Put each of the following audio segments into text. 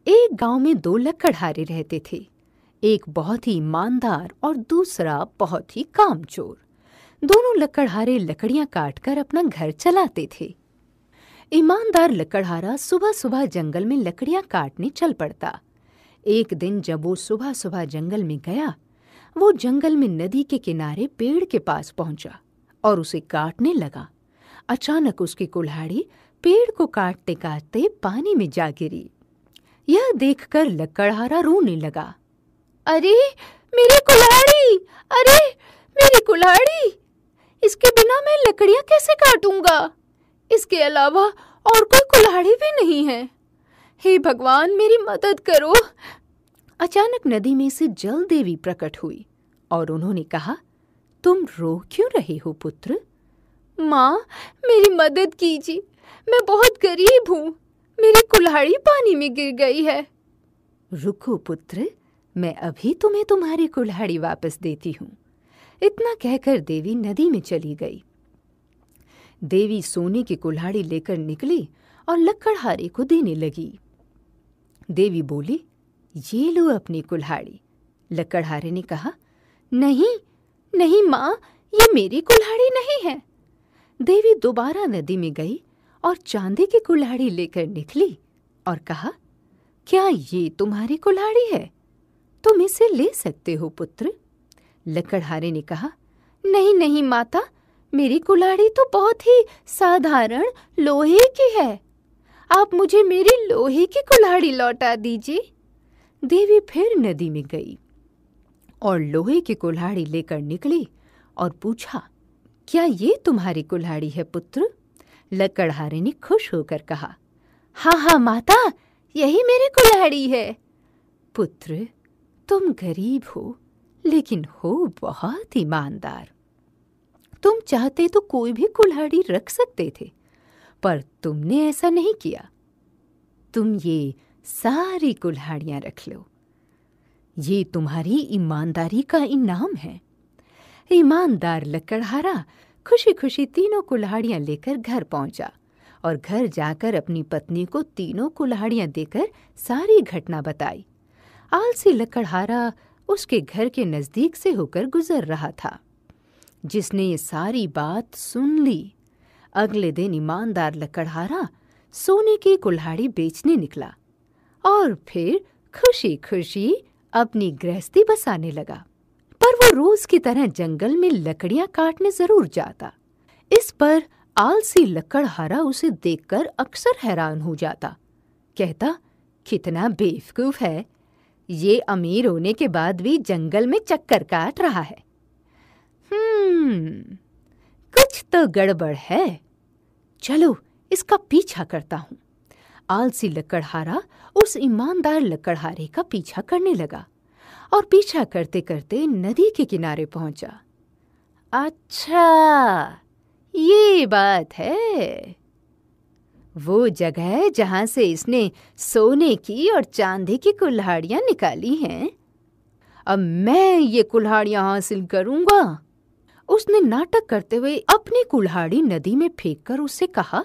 एक गांव में दो लकड़हारे रहते थे। एक बहुत ही ईमानदार और दूसरा बहुत ही कामचोर। दोनों लकड़हारे लकड़ियां काटकर अपना घर चलाते थे। ईमानदार लकड़हारा सुबह सुबह जंगल में लकड़ियां काटने चल पड़ता। एक दिन जब वो सुबह सुबह जंगल में गया, वो जंगल में नदी के किनारे पेड़ के पास पहुंचा और उसे काटने लगा। अचानक उसकी कुल्हाड़ी पेड़ को काटते काटते पानी में जा गिरी। यह देखकर लकड़हारा रोने लगा। अरे मेरी कुल्हाड़ी! अरे मेरी कुल्हाड़ी! इसके बिना मैं लकड़ियां कैसे काटूंगा? इसके अलावा और कोई कुल्हाड़ी भी नहीं है। हे भगवान, मेरी मदद करो। अचानक नदी में से जल देवी प्रकट हुई और उन्होंने कहा, तुम रो क्यों रहे हो पुत्र? माँ, मेरी मदद कीजिए, मैं बहुत गरीब हूँ। मेरी कुल्हाड़ी पानी में गिर गई है। रुको पुत्र, मैं अभी तुम्हें तुम्हारी कुल्हाड़ी वापस देती हूँ। इतना कहकर देवी नदी में चली गई। देवी सोने की कुल्हाड़ी लेकर निकली और लकड़हारे को देने लगी। देवी बोली, ये लो अपनी कुल्हाड़ी। लकड़हारे ने कहा, नहीं नहीं माँ, ये मेरी कुल्हाड़ी नहीं है। देवी दोबारा नदी में गई और चांदी की कुल्हाड़ी लेकर निकली और कहा, क्या ये तुम्हारी कुल्हाड़ी है? तुम इसे ले सकते हो पुत्र। लकड़हारे ने कहा, नहीं नहीं माता, मेरी कुल्हाड़ी तो बहुत ही साधारण लोहे की है। आप मुझे मेरी लोहे की कुल्हाड़ी लौटा दीजिए। देवी फिर नदी में गई और लोहे की कुल्हाड़ी लेकर निकली और पूछा, क्या ये तुम्हारी कुल्हाड़ी है पुत्र? लकड़हारे ने खुश होकर कहा, हाँ हाँ माता, यही मेरी कुल्हाड़ी है। पुत्र, तुम गरीब हो लेकिन हो बहुत ईमानदार। तुम चाहते तो कोई भी कुल्हाड़ी रख सकते थे, पर तुमने ऐसा नहीं किया। तुम ये सारी कुल्हाड़ियां रख लो। ये तुम्हारी ईमानदारी का इनाम है। ईमानदार लकड़हारा खुशी खुशी तीनों कुल्हाड़ियां लेकर घर पहुंचा और घर जाकर अपनी पत्नी को तीनों कुल्हाड़ियां देकर सारी घटना बताई। आलसी लकड़हारा उसके घर के नजदीक से होकर गुजर रहा था। जिसने ये सारी बात सुन ली, अगले दिन ईमानदार लकड़हारा सोने की कुल्हाड़ी बेचने निकला और फिर खुशी खुशी अपनी गृहस्थी बसाने लगा। पर वो रोज की तरह जंगल में लकड़ियां काटने जरूर जाता। इस पर आलसी लकड़हारा उसे देखकर अक्सर हैरान हो जाता। कहता, कितना बेवकूफ है, ये अमीर होने के बाद भी जंगल में चक्कर काट रहा है। कुछ तो गड़बड़ है। चलो इसका पीछा करता हूँ। आलसी लकड़हारा उस ईमानदार लकड़हारे का पीछा करने लगा और पीछा करते करते नदी के किनारे पहुंचा। अच्छा, ये बात है। वो जगह जहां से इसने सोने की और चांदी की कुल्हाड़ियां निकाली हैं, अब मैं ये कुल्हाड़ियां हासिल करूंगा। उसने नाटक करते हुए अपनी कुल्हाड़ी नदी में फेंककर उससे कहा,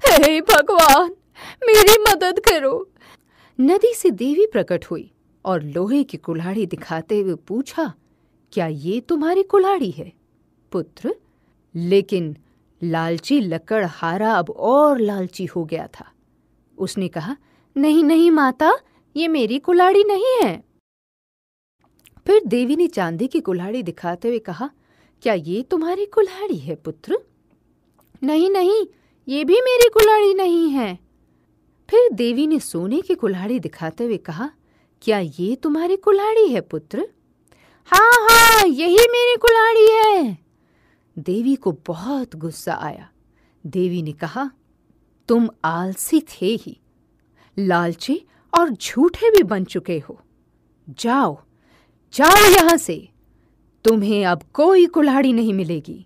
हे भगवान, मेरी मदद करो। नदी से देवी प्रकट हुई और लोहे की कुल्हाड़ी दिखाते हुए पूछा, क्या ये तुम्हारी कुल्हाड़ी है पुत्र? लेकिन लालची लकड़हारा अब और लालची हो गया था। उसने कहा, नहीं नहीं माता, ये मेरी कुल्हाड़ी नहीं है। फिर देवी ने चांदी की कुल्हाड़ी दिखाते हुए कहा, क्या ये तुम्हारी कुल्हाड़ी है पुत्र? नहीं नहीं, ये भी मेरी कुल्हाड़ी नहीं है। फिर देवी ने सोने की कुल्हाड़ी दिखाते हुए कहा, क्या ये तुम्हारी कुल्हाड़ी है पुत्र? हाँ हाँ, यही मेरी कुल्हाड़ी है। देवी को बहुत गुस्सा आया। देवी ने कहा, तुम आलसी थे ही, लालची और झूठे भी बन चुके हो। जाओ जाओ यहां से, तुम्हें अब कोई कुल्हाड़ी नहीं मिलेगी।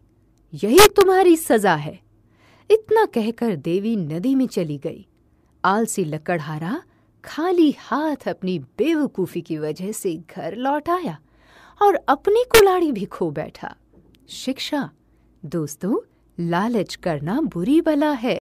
यही तुम्हारी सजा है। इतना कहकर देवी नदी में चली गई। आलसी लकड़हारा खाली हाथ अपनी बेवकूफी की वजह से घर लौट आया और अपनी कुल्हाड़ी भी खो बैठा। शिक्षा: दोस्तों, लालच करना बुरी बला है।